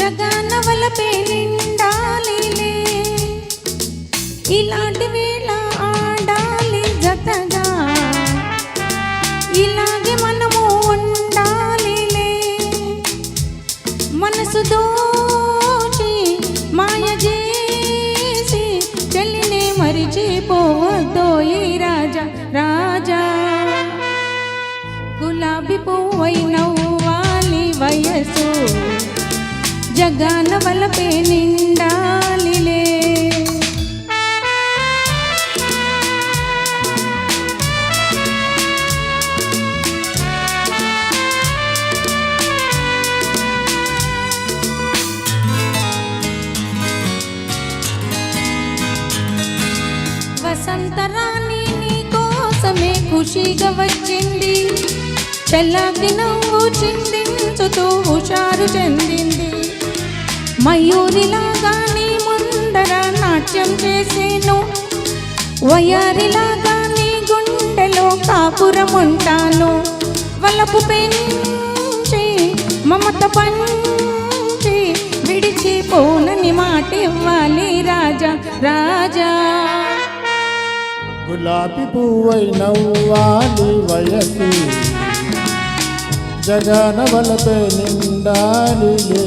జగన వలపే నిండాలిలే ఇలాంటి వేళ ఆడాలి జతగా ఇలాగే మనము ఉండాలిలే మనసు దోచి మాయ చేసి చెల్లినే మరిచిపోవద్దోయి రాజా రాజా గులాబీ పువ్వై నవ్వాలి వయసు జగన వలపే నిండాలిలే వసంతరాణి నీ కోసమే ఖుషిగా వచ్చింది చల్లకి నవ్వు చిందించుతూ హుషారు చెందింది మయూరిలాగా నీ ముందర నాట్యం చేసేను వయారిలాగా నీ గుండెలో కాపురం ఉంటాను వలపు పెంచి మమత పంచి విడిచిపోనని మాట ఇవ్వాలి రాజా రాజా గులాబీ పువ్వై నవ్వాలి వయసు జగన వలపే నిండాలిలే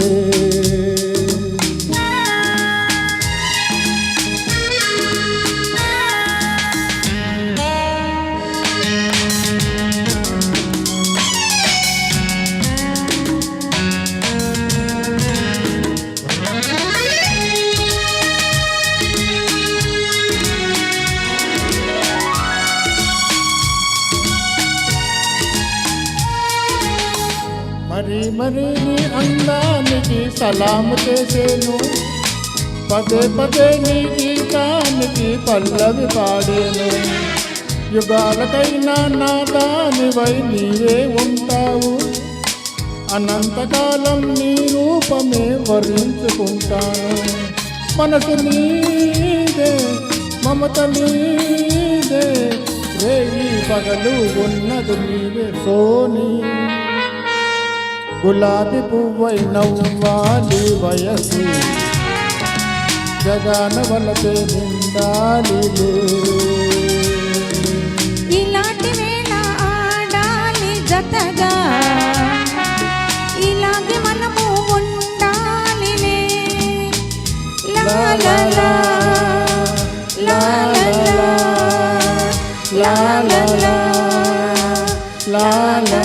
మరి మరి నీ అందానికి సలాము చేసేను పదే పదే నీ గీతానికి పల్లవి పాడేను యుగాలకైనా నా దానివై నీవే ఉంటావు అనంతకాలం నీ రూపమే వర్ణించుకుంటాను మనసు నీదే మమత నీదే రేయి పగలు ఉన్నది నీవే సోనీ గులాబీ పువ్వై నవ్వాలి వయసు జగన వలపే నిండాలిలే ఇలాంటి వేళ ఆడాలి జతగా ఇలాగే మనము ఉండాలిలే లా లా లా లా లా లా లా లా లా లా